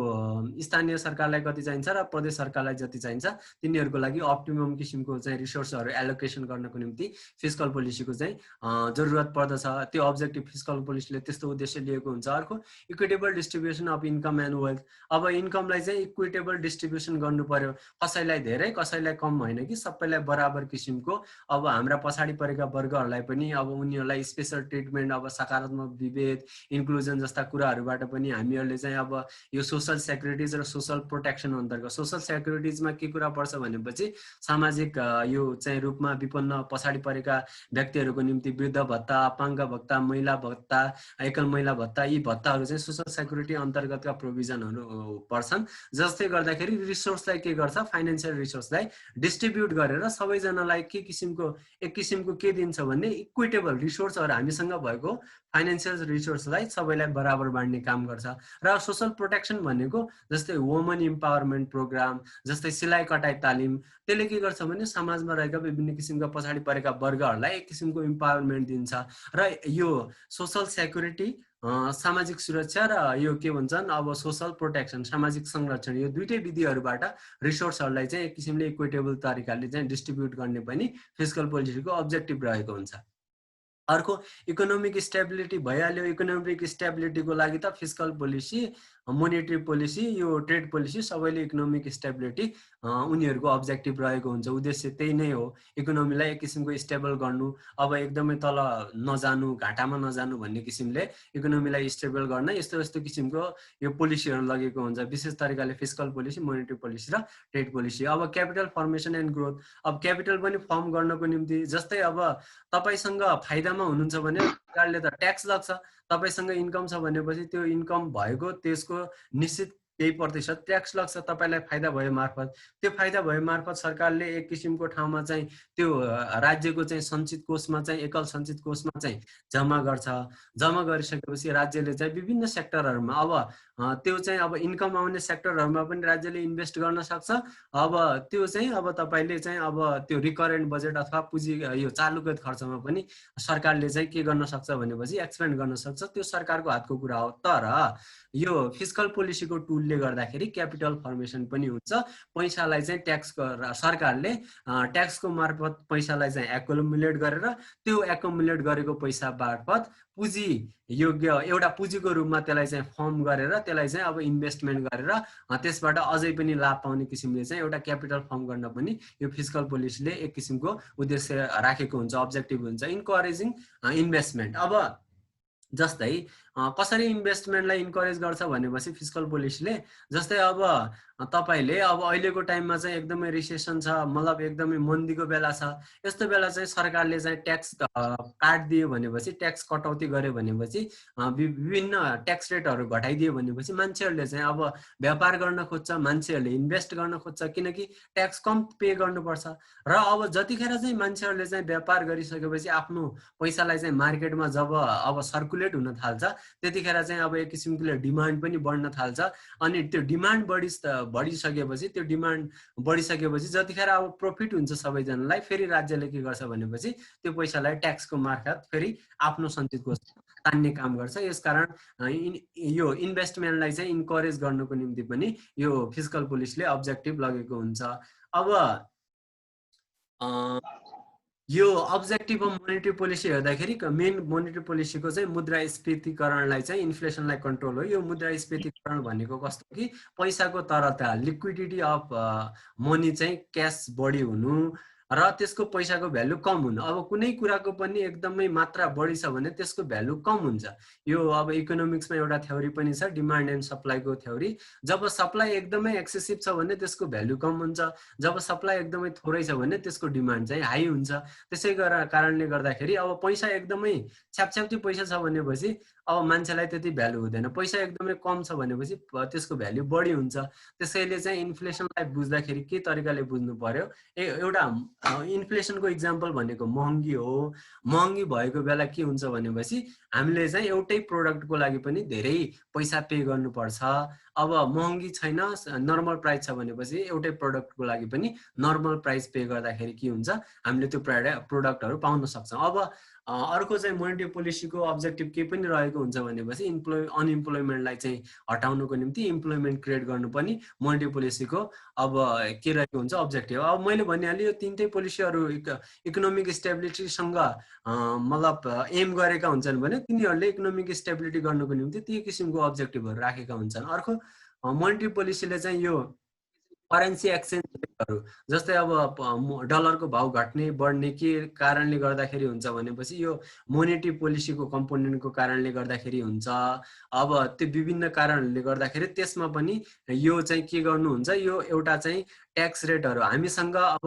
स्थानीय सरकारलाई कति चाहिन्छ र प्रदेश सरकारलाई जति चाहिन्छ तिनीहरूको लागि अप्टिमम किसिमको चाहिँ रिसोर्सहरू एलोकेसन गर्नको निम्ति फिस्कल पोलिसीको चाहिँ जरुरत पर्दछ। त्यो अब्जेक्टिभ फिस्कल पोलिसीले त्यस्तो उद्देश्य लिएको हुन्छ। अर्को equitable distribution of income and wealth. अब इन्कमलाई चाहिँ इक्विटेबल डिस्ट्रिब्युसन गर्नु पर्यो, कसैलाई धेरै कसैलाई कम होइन कि सबैलाई बराबर किसिमको। अब हाम्रा पछाडि परेका वर्गहरूलाई पनि अब उनीहरूलाई स्पेसल ट्रिटमेन्ट, अब सकारात्मक विभेद, इन्क्लुजन जस्ता कुराहरूबाट पनि हामीहरूले चाहिँ अब यो सोसल सेक्युरिटिज र सोसल प्रोटेक्सन अन्तर्गत सोसल सेक्युरिटिजमा के कुरा पर्छ भनेपछि सामाजिक यो चाहिँ रूपमा विपन्न पछाडि परेका व्यक्तिहरूको निम्ति वृद्ध भत्ता, अपाङ्ग भत्ता, महिला भत्ता, एकल महिला भत्ता, यी भत्ताहरू चाहिँ सोसल सेक्युरिटी अन्तर्गतका प्रोभिजनहरू पर्छन्। जसले गर्दाखेरि रिसोर्सलाई के गर्छ, फाइनेन्सियल रिसोर्सलाई डिस्ट्रिब्युट गरेर सबैजनालाई एक किसिमको के दिन्छ भने इक्विटेबल रिसोर्सहरू हामीसँग भएको फाइनेन्सियल रिसोर्सलाई सबैलाई बराबर बाँड्ने काम गर्छ। र सोसल प्रोटेक्सन भनेको जस्तै वुमन इम्पावरमेन्ट प्रोग्राम, जस्तै सिलाइ कटाइ तालिम, त्यसले के गर्छ भने समाजमा रहेका विभिन्न किसिमका पछाडि परेका वर्गहरूलाई एक किसिमको इम्पावरमेन्ट दिन्छ। र यो सोसल सेक्युरिटी, सामाजिक सुरक्षा र यो के भन्छन् अब सोसल प्रोटेक्सन, सामाजिक संरक्षण, यो दुईटै विधिहरूबाट रिसोर्सहरूलाई चाहिँ एक किसिमले इक्विटेबल तरिकाले चाहिँ डिस्ट्रिब्युट गर्ने पनि फिस्कल पोलिसीको अब्जेक्टिभ रहेको हुन्छ। अर्को इकोनोमिक स्टेबिलिटी भइहाल्यो। इकोनोमिक स्टेबिलिटीको लागि त फिस्कल पोलिसी, मोनेटरी पोलिसी, यो ट्रेड पोलिसी सबैले इकोनोमिक स्टेबिलिटी उनीहरूको अब्जेक्टिभ रहेको हुन्छ। उद्देश्य त्यही नै हो, इकोनोमीलाई एक किसिमको स्टेबल गर्नु, अब एकदमै तल नजानु, घाटामा नजानु भन्ने किसिमले इकोनोमीलाई स्टेबल गर्न यस्तो किसिमको यो पोलिसीहरू लगेको हुन्छ। विशेष तरिकाले फिस्कल पोलिसी, मोनेटरी पोलिसी र ट्रेड पोलिसी। अब क्यापिटल फर्मेसन एन्ड ग्रोथ। अब क्यापिटल पनि फर्म गर्नको निम्ति जस्तै अब तपाईसँग फाइदामा हुनुहुन्छ भने सरकारले त ट्याक्स लाग्छ। तपाईसँग इन्कम छ भनेपछि त्यो इन्कम भएको त्यसको निश्चित केही प्रतिशत ट्याक्स लाग्छ तपाईँलाई फाइदा भए मार्फत। त्यो फाइदा भए मार्फत सरकारले एक किसिमको ठाउँमा चाहिँ त्यो राज्यको चाहिँ सञ्चित कोषमा चाहिँ एकल सञ्चित कोषमा चाहिँ जम्मा गर्छ। जम्मा गरिसकेपछि राज्यले चाहिँ विभिन्न सेक्टरहरूमा अब त्यो चाहिँ अब इन्कम आउने सेक्टरहरूमा पनि राज्यले इन्भेस्ट गर्न सक्छ। अब त्यो चाहिँ अब तपाईँले चाहिँ अब त्यो रिकरेन्ट बजेट अथवा पुँजी यो चालुगत खर्चमा पनि सरकारले चाहिँ के गर्न सक्छ भनेपछि एक्सपेन्ड गर्न सक्छ। त्यो सरकारको हातको कुरा हो। तर यो फिस्कल पोलिसीको टुलले गर्दाखेरि क्यापिटल फर्मेसन पनि हुन्छ। पैसालाई चाहिँ सरकारले ट्याक्सको मार्फत पैसालाई चाहिँ एकुमुलेट गरेर त्यो एकुमुलेट गरेको पैसा मार्फत पुँजी योग्य एउटा पुँजीको रूपमा त्यसलाई चाहिँ फर्म गरेर त्यसलाई चाहिँ अब इन्भेस्टमेन्ट गरेर त्यसबाट अझै पनि लाभ पाउने किसिमले चाहिँ एउटा क्यापिटल फर्म गर्न पनि यो फिस्कल पोलिसीले एक किसिमको उद्देश्य राखेको हुन्छ, अब्जेक्टिभ हुन्छ, इन्करेजिङ इन्भेस्टमेन्ट। अब जस्तै कसरी इन्भेस्टमेन्टलाई इन्करेज गर्छ भनेपछि फिस्कल पोलिसीले, जस्तै अब तपाईँले अब अहिलेको टाइममा चाहिँ एकदमै रिसेसन छ, मतलब एकदमै मन्दीको बेला छ, यस्तो बेला चाहिँ सरकारले चाहिँ ट्याक्स काट दियो भनेपछि, ट्याक्स कटौती गर्यो भनेपछि, विभिन्न ट्याक्स रेटहरू घटाइदियो भनेपछि मान्छेहरूले चाहिँ अब व्यापार गर्न खोज्छ, मान्छेहरूले इन्भेस्ट गर्न खोज्छ, किनकि ट्याक्स कम पे गर्नुपर्छ। र अब जतिखेर चाहिँ मान्छेहरूले चाहिँ व्यापार गरिसकेपछि आफ्नो पैसालाई चाहिँ मार्केटमा जब अब सर्कुलेट हुन थाल्छ त्यतिखेर चाहिँ अब एक किसिमको डिमान्ड पनि बढ्न थाल्छ। अनि त्यो डिमान्ड बढिसकेपछि त्यो डिमान्ड बढिसकेपछि जतिखेर अब प्रफिट हुन्छ सबैजनालाई, फेरि राज्यले के गर्छ भनेपछि त्यो पैसालाई ट्याक्सको मार्फत फेरि आफ्नो सञ्चित कोष तान्ने काम गर्छ। यसकारण यो इन्भेस्टमेन्टलाई चाहिँ इन्करेज गर्नको निम्ति पनि यो फिस्कल पोलिसीले अब्जेक्टिभ लगेको हुन्छ। अब यो अब्जेक्टिभ अफ मोनेटरी पोलिसी हेर्दाखेरि मेन मोनेटरी पोलिसीको चाहिँ मुद्रास्फीतिकरणलाई चाहिँ इन्फ्लेसनलाई कन्ट्रोल हो। यो मुद्रास्फीतिकरण भनेको कस्तो कि पैसाको तरता, लिक्विडिटी अफ मनी चाहिँ क्यास बढी हुनु र त्यसको पैसाको भ्यालु कम हुनु। अब कुनै कुराको पनि एकदमै मात्रा बढी छ भने त्यसको भ्यालु कम हुन्छ। यो अब इकोनोमिक्समा एउटा थ्योरी पनि छ, डिमान्ड एन्ड सप्लाईको थ्योरी। जब सप्लाई एकदमै एक्सेसिभ छ भने त्यसको भ्यालु कम हुन्छ, जब सप्लाई एकदमै थोरै छ भने त्यसको डिमान्ड चाहिँ हाई हुन्छ। त्यसै कारणले गर्दाखेरि अब पैसा एकदमै छ्यापछ्याप्ती पैसा छ भनेपछि अब मान्छेलाई त्यति भ्यालु हुँदैन, पैसा एकदमै कम छ भनेपछि त्यसको भ्यालु बढी हुन्छ। त्यसैले चाहिँ इन्फ्लेसनलाई बुझ्दाखेरि के तरिकाले बुझ्नु पर्यो, एउटा इन्फ्लेसनको इक्जाम्पल भनेको महँगी हो। महँगी भएको बेला के हुन्छ भनेपछि हामीले चाहिँ एउटै प्रोडक्टको लागि पनि धेरै पैसा पे गर्नुपर्छ। अब महँगी छैन, नर्मल प्राइस छ भनेपछि एउटै प्रोडक्टको लागि पनि नर्मल प्राइस पे गर्दाखेरि के हुन्छ, हामीले त्यो प्रोडक्टहरू पाउन सक्छौँ। अब अर्को चाहिँ मोनेटरी पोलिसीको अब्जेक्टिभ के पनि रहेको हुन्छ भनेपछि अनइम्प्लोइमेन्टलाई चाहिँ हटाउनको निम्ति इम्प्लोइमेन्ट क्रिएट गर्नु पनि मोनेटरी पोलिसीको अब के रहेको हुन्छ अब्जेक्टिभ। अब मैले भनिहालेँ यो तीनटै पोलिसीहरू इकोनोमिक स्टेबिलिटीसँग मतलब एम गरेका हुन्छन् भने तिनीहरूले इकोनोमिक स्टेबिलिटी गर्नको निम्ति ती किसिमको अब्जेक्टिभहरू राखेका हुन्छन्। अर्को मोनेटरी पोलिसीले चाहिँ यो करेन्सी एक्सचेन्ज रेटहरू, जस्तै अब डलरको भाउ घट्ने बढ्ने के कारणले गर्दाखेरि हुन्छ भनेपछि यो मोनेटरी पोलिसीको कम्पोनेन्टको कारणले गर्दाखेरि हुन्छ। अब त्यो विभिन्न कारणहरूले गर्दाखेरि त्यसमा पनि यो चाहिँ के गर्नुहुन्छ, यो एउटा चाहिँ ट्याक्स रेटहरू हामीसँग अब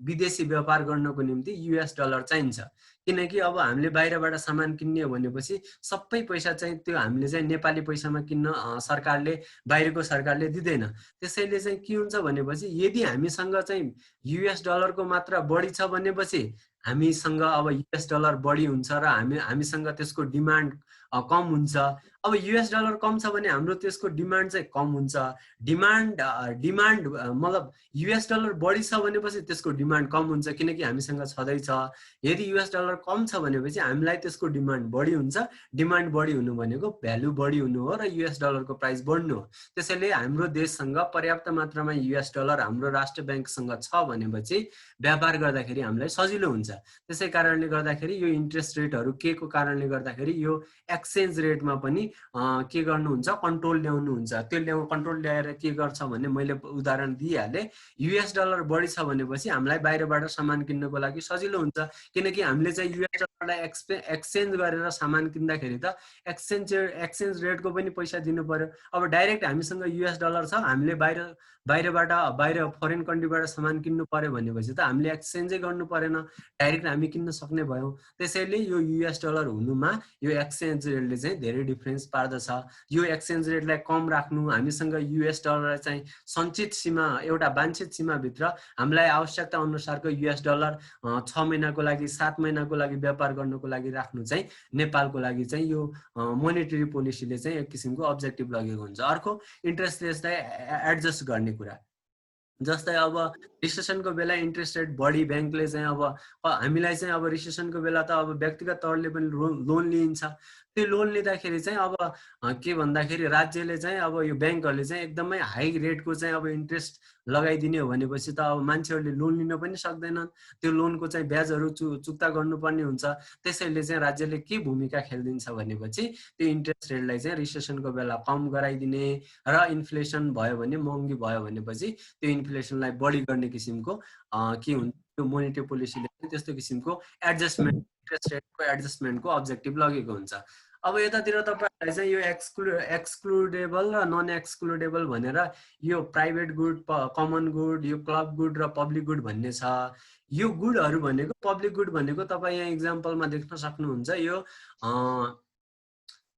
विदेशी व्यापार गर्नको निम्ति युएस डलर चाहिन्छ, किनकि अब हामीले बाहिरबाट सामान किन्ने हो भनेपछि सबै पैसा चाहिँ त्यो हामीले चाहिँ नेपाली पैसामा किन्न सरकारले बाहिरको सरकारले दिँदैन। त्यसैले चाहिँ के हुन्छ भनेपछि यदि हामीसँग चाहिँ युएस डलरको मात्रा बढी छ भनेपछि हामीसँग अब युएस डलर बढी हुन्छ र हामीसँग त्यसको डिमान्ड कम हुन्छ। अब युएस डलर कम छ भने हाम्रो त्यसको डिमान्ड चाहिँ कम हुन्छ। डिमान्ड मतलब युएस डलर बढी छ भनेपछि त्यसको डिमान्ड कम हुन्छ, किनकि हामीसँग छँदैछ। यदि युएस डलर कम छ भनेपछि हामीलाई त्यसको डिमान्ड बढी हुन्छ। डिमान्ड बढी हुनु भनेको भ्यालु बढी हुनु हो र युएस डलरको प्राइस बढ्नु हो। त्यसैले हाम्रो देशसँग पर्याप्त मात्रामा युएस डलर हाम्रो राष्ट्र ब्याङ्कसँग छ भनेपछि व्यापार गर्दाखेरि हामीलाई सजिलो हुन्छ। त्यसै कारणले गर्दाखेरि यो इन्ट्रेस्ट रेटहरू के को कारणले गर्दाखेरि यो एक्सचेन्ज रेटमा पनि के गर्नुहुन्छ, कन्ट्रोल ल्याउनुहुन्छ। त्यो कन्ट्रोल ल्याएर के गर्छ भने मैले उदाहरण दिइहालेँ, युएस डलर बढी छ भनेपछि हामीलाई बाहिरबाट सामान किन्नको लागि सजिलो हुन्छ, किनकि हामीले चाहिँ युएस एक्सचेन्ज गरेर सामान किन्दाखेरि त एक्सचेन्ज रेटको पनि पैसा दिनु पर्यो। अब डाइरेक्ट हामीसँग युएस डलर छ, हामीले बाहिर फरेन कन्ट्रीबाट सामान किन्नु पर्यो भनेपछि त हामीले एक्सचेन्जै गर्नु परेन, डाइरेक्ट हामी किन्न सक्ने भयौँ। त्यसैले यो युएस डलर हुनुमा यो एक्सचेन्ज रेटले चाहिँ धेरै डिफरेन्स पार्दछ। यो एक्सचेन्ज रेटलाई कम राख्नु, हामीसँग युएस डलर चाहिँ सञ्चित सीमा, एउटा वाञ्छित सीमाभित्र हामीलाई आवश्यकता अनुसारको युएस डलर 6 महिनाको लागि 7 महिनाको लागि व्यापार गर्नको लागि राख्नु चाहिँ नेपालको लागि चाहिँ यो मोनेटरी पोलिसीले चाहिँ एक किसिमको अब्जेक्टिभ लगेको हुन्छ। अर्को इन्ट्रेस्ट रेटलाई एडजस्ट गर्ने कुरा, जस्तै अब रिसेसनको बेला इन्ट्रेस्ट रेट बढी, ब्याङ्कले चाहिँ अब हामीलाई चाहिँ अब रिसेसनको बेला त अब व्यक्तिगत तौरले पनि लोन लिइन्छ। त्यो लोन लिँदाखेरि चाहिँ अब के भन्दाखेरि राज्यले चाहिँ अब यो ब्याङ्कहरूले चाहिँ एकदमै हाई रेटको चाहिँ अब इन्ट्रेस्ट लगाइदिने हो भनेपछि त अब मान्छेहरूले लोन लिन पनि सक्दैनन्, त्यो लोनको चाहिँ ब्याजहरू चुक्ता गर्नुपर्ने हुन्छ। त्यसैले चाहिँ राज्यले के भूमिका खेलिदिन्छ भनेपछि त्यो इन्ट्रेस्ट रेटलाई चाहिँ रिसेसनको बेला कम गराइदिने र इन्फ्लेसन भयो भने, महँगी भयो भनेपछि त्यो इन्फ्लेसनलाई बढी गर्ने किसिमको के हुन्छ, त्यो मोनेटरी पोलिसीले त्यस्तो किसिमको एडजस्टमेन्ट, इन्ट्रेस्ट रेटको एडजस्टमेन्टको अब्जेक्टिभ लगेको हुन्छ। अब यतातिर तपाईहरुलाई चाहिँ यो एक्सक्लुडेबल र नन एक्सक्लुडेबल भनेर यो प्राइभेट गुड, कमन गुड, यो क्लब गुड र पब्लिक गुड भन्ने छ। यो गुडहरु भनेको, पब्लिक गुड भनेको तपाईं यहाँ एक्जाम्पलमा देख्न सक्नुहुन्छ,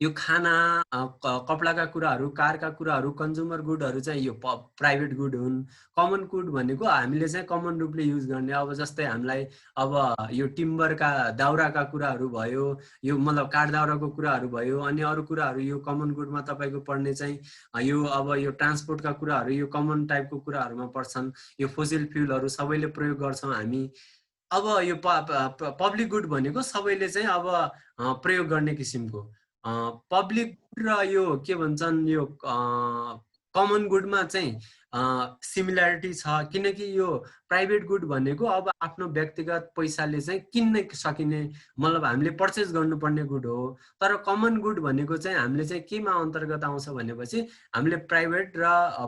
यो खाना, कपडाका कुराहरु, कारका कुराहरु, कन्ज्युमर गुडहरु चाहिँ यो प्राइभेट गुड हुन्। कमन गुड भनेको हामीले चाहिँ कमन रूपले युज गर्ने, अब जस्तै हामीलाई अब यो टिम्बरका दाउराका कुराहरु भयो, यो मतलब काठ दाउराको कुराहरु भयो, अनि अरु कुराहरु यो कमन गुडमा तपाईको पर्ने चाहिँ यो अब यो ट्रान्सपोर्टका कुराहरु यो कमन टाइपको कुराहरुमा पर्छन्। यो फोसिल फ्युलहरु सबैले प्रयोग गर्छौं हामी। अब यो पब्लिक गुड भनेको सबैले चाहिँ अब प्रयोग गर्ने किसिमको पब्लिक गुड र यो के भन्छन् यो कमन गुडमा चाहिँ सिमिल्यारिटी छ, किनकि यो प्राइभेट गुड भनेको अब आफ्नो व्यक्तिगत पैसाले चाहिँ किन्न सकिने, मतलब हामीले पर्चेस गर्नुपर्ने गुड हो। तर कमन गुड भनेको चाहिँ हामीले चाहिँ केमा अन्तर्गत आउँछ भनेपछि हामीले प्राइभेट र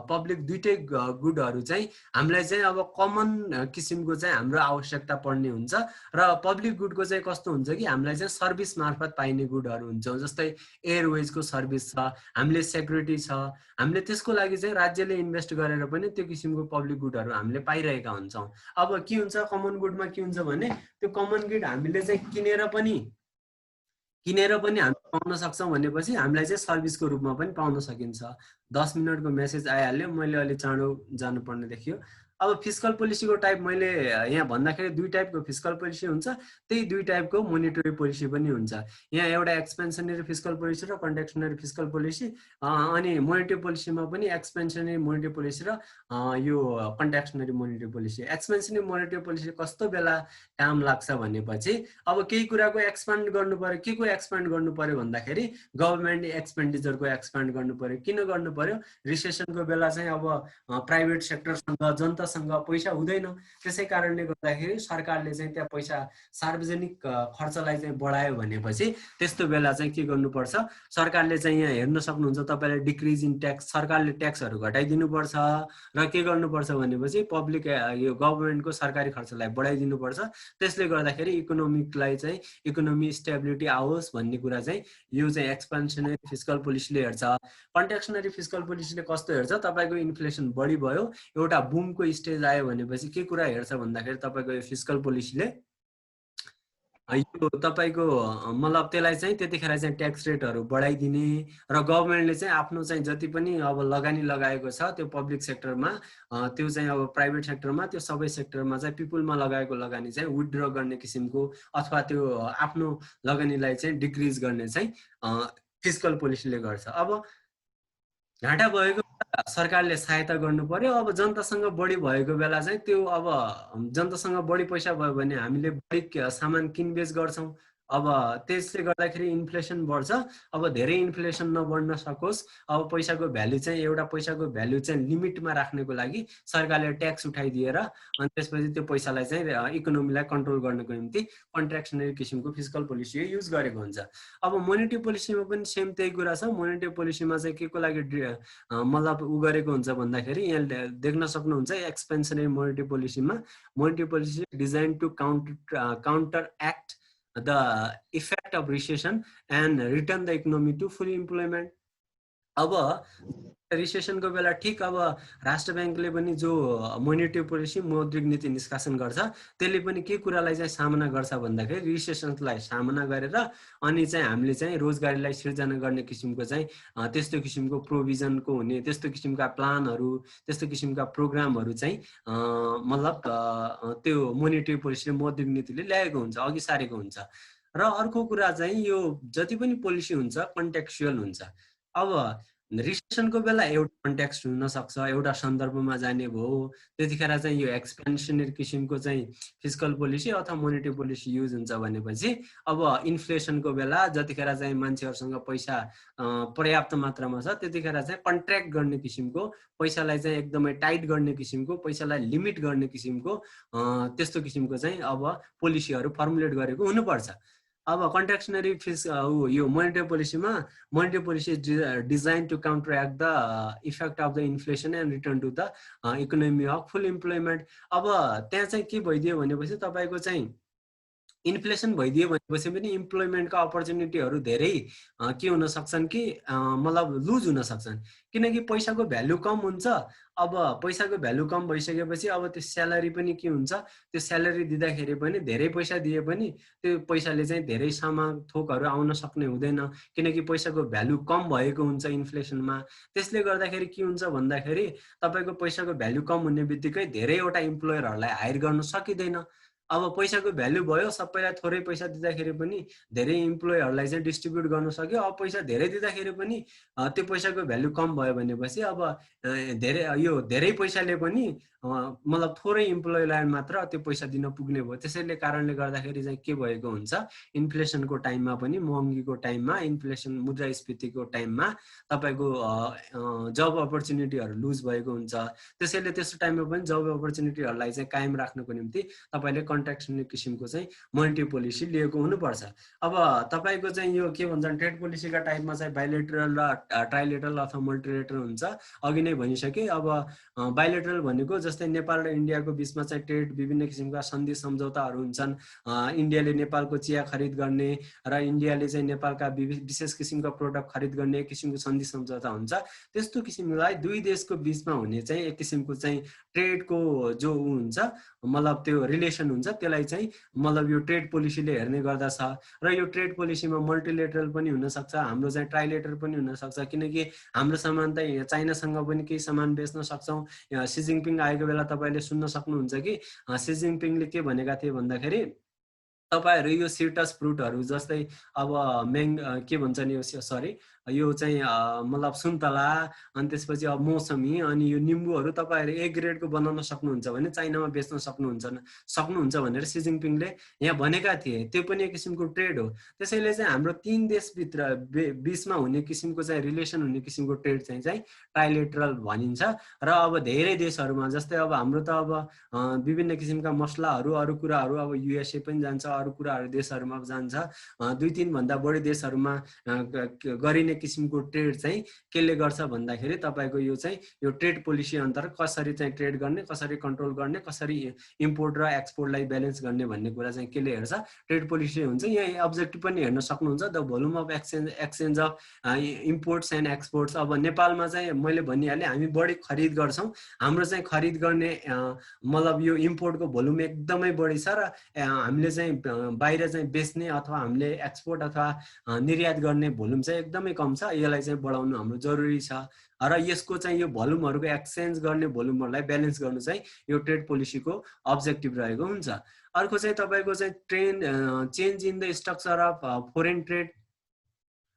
पब्लिक दुईटै गुडहरु चाहिँ हामीलाई चाहिँ अब कमन किसिमको चाहिँ हाम्रो आवश्यकता पर्ने हुन्छ, र पब्लिक गुडको चाहिँ कस्तो हुन्छ कि हामीलाई चाहिँ सर्भिस मार्फत पाइने गुडहरु हुन्छ। जस्तै एयरवेजको सर्भिस छ, हामीले सेक्युरिटी छ, हामीले त्यसको लागि चाहिँ राज्यले इन्भेस्ट गरेर पनि त्यो किसिमको पब्लिक गुडहरु हामीले पाइरहेका हुन्छौं। अब के हुन्छ कमन गुडमा के हुन्छ भने त्यो कमन गुड हामीले चाहिँ किनेर पनि हामी पाउन सक्छौं भनेपछि हामीलाई चाहिँ सर्भिसको रूपमा पनि पाउन सकिन्छ। 10 मिनेटको मेसेज आइहाल्यो, मैले अलि चाँडो जानुपर्ने देखियो। अब फिस्कल पोलिसीको टाइप मैले यहाँ भन्दाखेरि दुई टाइपको फिस्कल पोलिसी हुन्छ, त्यही दुई टाइपको मोनेटरी पोलिसी पनि हुन्छ। यहाँ एउटा एक्सपेन्सनरी फिस्कल पोलिसी र कन्ट्रेक्सनरी फिस्कल पोलिसी, अनि मोनेटरी पोलिसीमा पनि एक्सपेन्सनरी मोनेटरी पोलिसी र यो कन्ट्रेक्सनरी मोनेटरी पोलिसी। एक्सपेन्सनरी मोनेटरी पोलिसी कस्तो बेला काम लाग्छ भनेपछि अब केही कुराको एक्सपान्ड गर्नु पर्यो, के को एक्सपान्ड गर्नु पर्यो भन्दाखेरि गभर्नमेन्ट एक्सपेन्डिचरको एक्सपान्ड गर्नु पर्यो। किन गर्नु पर्यो? रिसेसनको बेला चाहिँ अब प्राइभेट सेक्टरसँग, जनतासँग पैसा हुँदैन, त्यसै कारणले गर्दाखेरि सरकारले चाहिँ त्यहाँ पैसा सार्वजनिक खर्चलाई चाहिँ बढायो भनेपछि त्यस्तो बेला चाहिँ के गर्नुपर्छ, सरकारले चाहिँ यहाँ हेर्न सक्नुहुन्छ तपाईले डिक्रिज इन ट्याक्स, सरकारले ट्याक्सहरु घटाइदिनु पर्छ र के गर्नुपर्छ भनेपछि पब्लिक यो गभर्नमेन्टको सरकारी खर्चलाई बढाइदिनु पर्छ। त्यसले गर्दाखेरि इकोनोमिकलाई चाहिँ इकोनोमी स्टेबिलिटी आओस् भन्ने कुरा चाहिँ यो चाहिँ एक्सपेन्सनरी फिस्कल पोलिसीले हेर्छ। कन्ट्रेक्सनरी फिस्कल पोलिसीले कस्तो हेर्छ, तपाईको इन्फ्लेसन बढी भयो, एउटा बुमको स्टेज आयो भनेपछि के कुरा हेर्छ भन्दाखेरि तपाईको यो फिस्कल पोलिसीले यो तपाईको मतलब त्यसलाई चाहिँ त्यतिखेर चाहिँ ट्याक्स रेटहरु बढाइदिने र गभर्नमेन्टले चाहिँ आफ्नो चाहिँ जति पनि अब लगानी लगाएको छ त्यो पब्लिक सेक्टरमा, त्यो चाहिँ अब प्राइभेट सेक्टरमा, त्यो सबै सेक्टरमा चाहिँ पिपुलमा लगाएको लगानी चाहिँ विथड्र गर्ने किसिमको अथवा त्यो आफ्नो लगानीलाई चाहिँ डिक्रिज गर्ने चाहिँ फिस्कल पोलिसीले गर्छ। अब घाटा भएको सरकारले सहायता गर्नु पर्यो। अब जनतासँग बढी भएको बेला चाहिँ त्यो अब जनतासँग बढी पैसा भयो भने हामीले बढी सामान किनबेच गर्छौं। अब त्यसले गर्दाखेरि इन्फ्लेसन बढ्छ। अब धेरै इन्फ्लेसन नबढ्न सकोस्, अब पैसाको भ्यालु चाहिँ एउटा पैसाको भ्यालु चाहिँ लिमिटमा राख्नको लागि सरकारले ट्याक्स उठाइदिएर अनि त्यसपछि त्यो पैसालाई चाहिँ इकोनोमीलाई कन्ट्रोल गर्नको निम्ति कन्ट्रेक्सनरी किसिमको फिस्कल पोलिसी युज गरेको हुन्छ। अब मोनेटरी पोलिसीमा पनि सेम त्यही कुरा छ। मोनेटरी पोलिसीमा चाहिँ के को लागि मतलब गरेको हुन्छ भन्दाखेरि यहाँ देख्न सक्नुहुन्छ एक्सपेन्सनरी मोनेटरी पोलिसीमा, monetary policy designed to counteract the effect of recession and return the economy to full employment. अब रिसेसनको बेला ठिक अब राष्ट्र ब्याङ्कले पनि जो मोनेटरी पोलिसी मौद्रिक नीति निष्कासन गर्छ त्यसले पनि के कुरालाई चाहिँ सामना गर्छ भन्दाखेरि रिसेसनलाई सामना गरेर अनि चाहिँ हामीले चाहिँ रोजगारीलाई सिर्जना गर्ने किसिमको चाहिँ त्यस्तो किसिमको प्रोभिजनको हुने त्यस्तो किसिमका प्लानहरू त्यस्तो किसिमका प्रोग्रामहरू चाहिँ मतलब त्यो मोनेटरी पोलिसीले मौद्रिक नीतिले ल्याएको हुन्छ, अघि सारेको हुन्छ। र अर्को कुरा चाहिँ यो जति पनि पोलिसी हुन्छ कन्टेक्चुअल हुन्छ। अब रिसेसनको बेला एउटा कन्टेक्स्ट हुन सक्छ, एउटा सन्दर्भमा जाने भयो, त्यतिखेर चाहिँ यो एक्सपेन्सनरी किसिमको चाहिँ फिस्कल पोलिसी अथवा मोनेटरी पोलिसी युज हुन्छ भनेपछि अब इन्फ्लेसनको बेला जतिखेर चाहिँ मान्छेहरूसँग पैसा पर्याप्त मात्रामा छ त्यतिखेर चाहिँ कन्ट्र्याक्ट गर्ने किसिमको, पैसालाई चाहिँ एकदमै टाइट गर्ने किसिमको, पैसालाई लिमिट गर्ने किसिमको त्यस्तो किसिमको चाहिँ अब पोलिसीहरू फर्मुलेट गरेको हुनुपर्छ। अब कन्ट्र्याक्सनरी फिस यो मोनेटरी पोलिसीमा monetary policy designed to counteract the effect of the inflation and return to the economy of full employment. अब त्यहाँ चाहिँ के भइदियो भनेपछि तपाईँको चाहिँ इन्फ्लेसन भइदियो भनेपछि पनि इम्प्लोइमेन्टका अपर्च्युनिटीहरू धेरै के हुन सक्छन् कि मतलब लुज हुन सक्छन्, किनकि पैसाको भ्यालु कम हुन्छ। अब पैसाको भ्यालु कम भइसकेपछि अब त्यो स्यालेरी पनि के हुन्छ, त्यो स्यालेरी दिँदाखेरि पनि धेरै पैसा दिए पनि त्यो पैसाले चाहिँ धेरै सामान थोकहरू आउन सक्ने हुँदैन, किनकि पैसाको भ्यालु कम भएको हुन्छ इन्फ्लेसनमा। त्यसले गर्दाखेरि के हुन्छ भन्दाखेरि तपाईँको पैसाको भ्यालु कम हुने बित्तिकै धेरैवटा इम्प्लोयरहरूलाई हायर गर्न सकिँदैन। अब पैसाको भ्यालु भयो, सबैलाई थोरै पैसा दिँदाखेरि पनि धेरै इम्प्लोयरहरूलाई चाहिँ डिस्ट्रिब्युट गर्न सक्यो। अब पैसा धेरै दिँदाखेरि पनि त्यो पैसाको भ्यालु कम भयो भनेपछि अब धेरै पैसाले पनि मतलब थोरै इम्प्लोयलाई मात्र त्यो पैसा दिन पुग्ने भयो। त्यसैले कारणले गर्दाखेरि चाहिँ के भएको हुन्छ, इन्फ्लेसनको टाइममा पनि, महँगीको टाइममा, इन्फ्लेसन मुद्रास्फीतिको टाइममा तपाईँको जब अपर्च्युनिटीहरू लुज भएको हुन्छ। त्यसैले त्यस्तो टाइममा पनि जब अपर्च्युनिटीहरूलाई चाहिँ कायम राख्नको निम्ति तपाईँले कन्ट्र्याक्सनरी किसिमको चाहिँ मोनेटरी पोलिसी लिएको हुनुपर्छ। अब तपाईँको चाहिँ यो के भन्छन् ट्रेड पोलिसीका टाइपमा चाहिँ बाइलेटरल र ट्राइलेटरल अथवा मल्टिलेटरल हुन्छ। अघि नै भनिसकेँ। अब बाइलेटरल भनेको जस्तै नेपाल र इन्डियाको बिचमा चाहिँ ट्रेड विभिन्न किसिमका सन्धि सम्झौताहरू हुन्छन्। इन्डियाले नेपालको चिया खरिद गर्ने र इन्डियाले चाहिँ नेपालका विशेष किसिमका प्रोडक्ट खरिद गर्ने एक किसिमको सन्धि सम्झौता हुन्छ। त्यस्तो किसिमलाई दुई देशको बिचमा हुने चाहिँ एक किसिमको चाहिँ ट्रेडको जो हुन्छ मतलब त्यो रिलेसन हुन्छ, त्यसलाई चाहिँ मतलब यो ट्रेड पोलिसीले हेर्ने गर्दछ। र यो ट्रेड पोलिसीमा मल्टिलेटरल पनि हुनसक्छ, हाम्रो चाहिँ ट्राइलेटरल पनि हुनसक्छ, किनकि हाम्रो सामान त चाइनासँग पनि केही सामान बेच्न सक्छौँ। सी जिनपिङ आएको बेला तपाईँले सुन्न सक्नुहुन्छ कि सी जिनपिङले के भनेका थिए भन्दाखेरि तपाईँहरू यो सिट्रस फ्रुटहरू जस्तै अब के भन्छन् यो सरी यो चाहिँ मतलब सुन्तला अनि त्यसपछि अब मौसमी अनि यो निम्बुहरू तपाईँहरू ए ग्रेडको बनाउन सक्नुहुन्छ भने चाइनामा बेच्न सक्नुहुन्छ भनेर सी जिनपिङले यहाँ भनेका थिए। त्यो पनि एक किसिमको ट्रेड हो। त्यसैले चाहिँ हाम्रो तीन देशभित्र बिचमा हुने किसिमको चाहिँ रिलेसन हुने किसिमको ट्रेड चाहिँ ट्राइलेटरल भनिन्छ। र अब धेरै देशहरूमा जस्तै अब हाम्रो त अब विभिन्न किसिमका मसलाहरू अरू कुराहरू अब युएसए पनि जान्छ, अरू कुराहरू देशहरूमा जान्छ। 2-3 भन्दा बढी देशहरूमा गरिने किसिमको ट्रेड चाहिँ केले गर्छ भन्दाखेरि तपाईँको यो चाहिँ यो ट्रेड पोलिसी अन्तर्गत कसरी चाहिँ ट्रेड गर्ने, कसरी कन्ट्रोल गर्ने, कसरी इम्पोर्ट र एक्सपोर्टलाई ब्यालेन्स गर्ने भन्ने कुरा चाहिँ केले हेर्छ, ट्रेड पोलिसी हुन्छ। यहाँ अब्जेक्टिभ पनि हेर्न सक्नुहुन्छ, the volume of exchange of imports and exports. अब नेपालमा चाहिँ मैले भनिहालेँ हामी बढी खरिद गर्छौँ, हाम्रो चाहिँ खरिद गर्ने मतलब यो इम्पोर्टको भोल्युम एकदमै बढी छ र हामीले चाहिँ बाहिर चाहिँ बेच्ने अथवा हामीले एक्सपोर्ट अथवा निर्यात गर्ने भोल्युम चाहिँ एकदमै कम छ। यसलाई चाहिँ बढाउनु हाम्रो जरुरी छ र यसको चाहिँ यो भोल्युमहरूको एक्सचेन्ज गर्ने भोल्युमहरूलाई ब्यालेन्स गर्नु चाहिँ यो ट्रेड पोलिसीको अब्जेक्टिभ रहेको हुन्छ। अर्को चाहिँ तपाईँको चाहिँ change in the structure of foreign trade.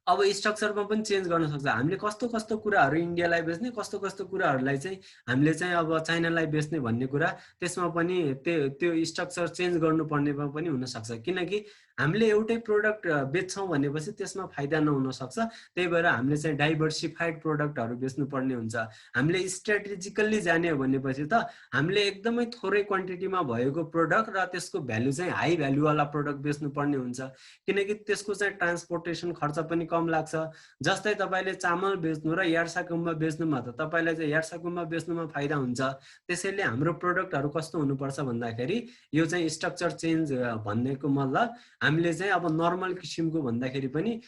अब स्ट्रक्चरमा पनि चेन्ज गर्न सक्छ। हामीले कस्तो कस्तो कुराहरू इन्डियालाई बेच्ने, कस्तो कस्तो कुराहरूलाई चाहिँ हामीले चाहिँ अब चाइनालाई बेच्ने भन्ने कुरा त्यसमा पनि त्यो स्ट्रक्चर चेन्ज गर्नुपर्नेमा पनि हुनसक्छ, किनकि हामीले एउटै प्रोडक्ट बेच्छौँ भनेपछि त्यसमा फाइदा नहुन सक्छ। त्यही भएर हामीले चाहिँ डाइभर्सिफाइड प्रोडक्टहरू बेच्नुपर्ने हुन्छ। हामीले स्ट्राटेजिकल्ली जाने हो भनेपछि त हामीले एकदमै थोरै क्वान्टिटीमा भएको प्रोडक्ट र त्यसको भ्यालु चाहिँ हाई भ्यालुवाला प्रोडक्ट बेच्नुपर्ने हुन्छ, किनकि त्यसको चाहिँ ट्रान्सपोर्टेसन खर्च पनि कम लाग्छ। जस्तै तपाईँले चामल बेच्नु र यार्साकुममा बेच्नुमा त तपाईँलाई चाहिँ यार्साकुममा बेच्नुमा फाइदा हुन्छ। त्यसैले हाम्रो प्रोडक्टहरू कस्तो हुनुपर्छ भन्दाखेरि यो चाहिँ स्ट्रक्चर चेन्ज भन्नेको मतलब हामीले चाहिँ अब नर्मल किसिमको भन्दाखेरि पनि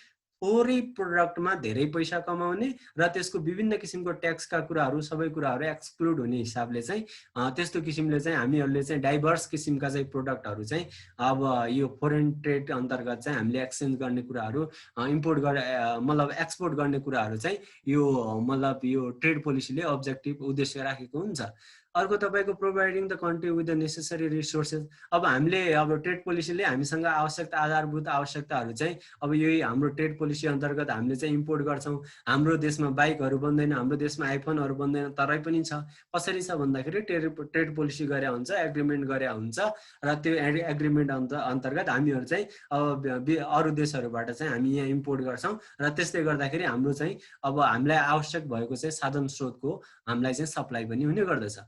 थोरै प्रोडक्टमा धेरै पैसा कमाउने र त्यसको विभिन्न किसिमको ट्याक्सका कुराहरू सबै कुराहरू एक्सक्लुड हुने हिसाबले चाहिँ त्यस्तो किसिमले चाहिँ हामीहरूले चाहिँ डाइभर्स किसिमका चाहिँ प्रोडक्टहरू चाहिँ अब यो फोरेन ट्रेड अन्तर्गत चाहिँ हामीले एक्सचेन्ज गर्ने कुराहरू इम्पोर्ट गरे मतलब एक्सपोर्ट गर्ने कुराहरू चाहिँ यो मतलब यो ट्रेड पोलिसीले अब्जेक्टिभ उद्देश्य राखेको हुन्छ। अर्को तपाईँको providing the country with the necessary resources. अब हामीले अब ट्रेड पोलिसीले हामीसँग आवश्यकता आधारभूत आवश्यकताहरू चाहिँ अब यही हाम्रो ट्रेड पोलिसी अन्तर्गत हामीले चाहिँ इम्पोर्ट गर्छौँ। हाम्रो देशमा बाइकहरू बन्दैन, हाम्रो देशमा आइफोनहरू बन्दैन, तरै पनि छ। कसरी छ भन्दाखेरि ट्रेड पोलिसी गरे हुन्छ, एग्रिमेन्ट गरे हुन्छ र त्यो एग्रिमेन्ट अन्तर्गत हामीहरू चाहिँ अब अरू देशहरूबाट चाहिँ हामी यहाँ इम्पोर्ट गर्छौँ र त्यसले गर्दाखेरि हाम्रो चाहिँ अब हामीलाई आवश्यक भएको चाहिँ साधन स्रोतको हामीलाई चाहिँ सप्लाई पनि हुने गर्दछ।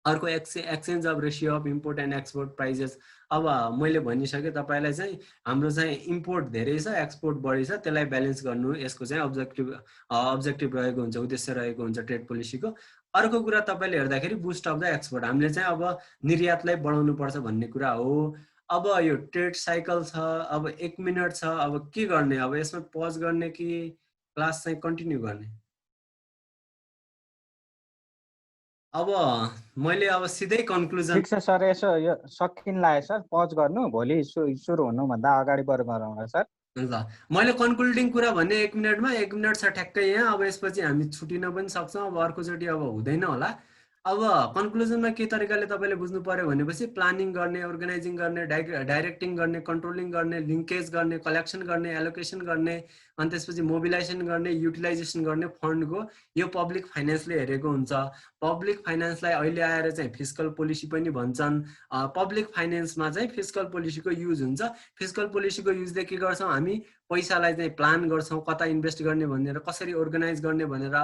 अर्को exchange of ratio of import and export prices. अब मैले भनिसकेँ तपाईँलाई चाहिँ हाम्रो चाहिँ इम्पोर्ट धेरै छ, एक्सपोर्ट बढी छ, त्यसलाई ब्यालेन्स गर्नु यसको चाहिँ अब्जेक्टिभ रहेको हुन्छ, उद्देश्य रहेको हुन्छ ट्रेड पोलिसीको। अर्को कुरा तपाईँले हेर्दाखेरि बुस्ट अफ द एक्सपोर्ट, हामीले चाहिँ अब निर्यातलाई बढाउनु पर्छ भन्ने कुरा हो। अब यो ट्रेड साइकल छ, अब 1 मिनट छ, अब के गर्ने, अब यसमा पज गर्ने कि क्लास चाहिँ कन्टिन्यू गर्ने? अब मैले अब सिधै कन्क्लुजन। ठिक छ सर, यसो यो सकिन लाग्यो सर, पज गर्नु, भोलि सुरु हुनुभन्दा अगाडि बरु गरौँला सर। ल मैले कन्क्लुडिङ कुरा भने 1 मिनटमा, 1 मिनट छ ठ्याक्कै यहाँ। अब यसपछि हामी छुटिन पनि सक्छौँ, अब अर्कोचोटि अब हुँदैन होला। अब कन्क्लुजनमा के तरिकाले तपाईँले बुझ्नु पर्यो भनेपछि प्लानिङ गर्ने, अर्गनाइजिङ गर्ने, डाइरेक्टिङ गर्ने, कन्ट्रोलिङ गर्ने, लिङ्केज गर्ने, कलेक्सन गर्ने, एलोकेसन गर्ने, अनि त्यसपछि मोबिलाइजेसन गर्ने, युटिलाइजेसन गर्ने फन्डको यो पब्लिक फाइनेन्सले हेरेको हुन्छ। पब्लिक फाइनेन्सलाई अहिले आएर चाहिँ फिस्कल पोलिसी पनि भन्छन्। पब्लिक फाइनेन्समा चाहिँ फिस्कल पोलिसीको युज हुन्छ। फिस्कल पोलिसीको युजले के गर्छौँ हामी, पैसालाई चाहिँ प्लान गर्छौँ, कता इन्भेस्ट गर्ने भनेर, कसरी अर्गनाइज गर्ने भनेर,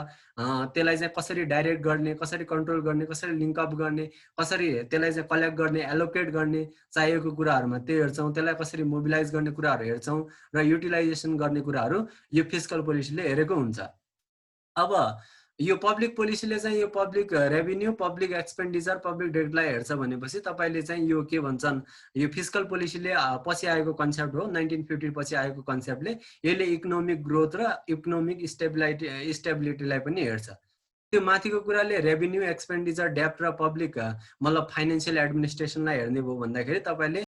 त्यसलाई चाहिँ कसरी डाइरेक्ट गर्ने, कसरी कन्ट्रोल गर्ने, कसरी लिङ्कअप गर्ने, कसरी त्यसलाई चाहिँ कलेक्ट गर्ने, एलोकेट गर्ने, चाहिएको कुराहरूमा त्यो हेर्छौँ, त्यसलाई कसरी मोबिलाइज गर्ने कुराहरू हेर्छौँ र युटिलाइजेसन गर्ने कुराहरू यो फिस्कल पोलिसीले हेरेको हुन्छ। अब यो पब्लिक पोलिसीले चाहिँ यो public revenue, public expenditure, public डेटलाई हेर्छ भनेपछि तपाईँले चाहिँ यो के भन्छन्, यो फिस्कल पोलिसीले पछि आएको कन्सेप्ट हो, 1950 पछि आएको कन्सेप्टले। यसले इकोनोमिक ग्रोथ र इकोनोमिक स्टेबिलिटीलाई पनि हेर्छ। त्यो माथिको कुराले रेभिन्यू, एक्सपेन्डिचर, डेप्ट र पब्लिक मतलब फाइनेन्सियल एडमिनिस्ट्रेसनलाई हेर्ने भयो भन्दाखेरि तपाईँले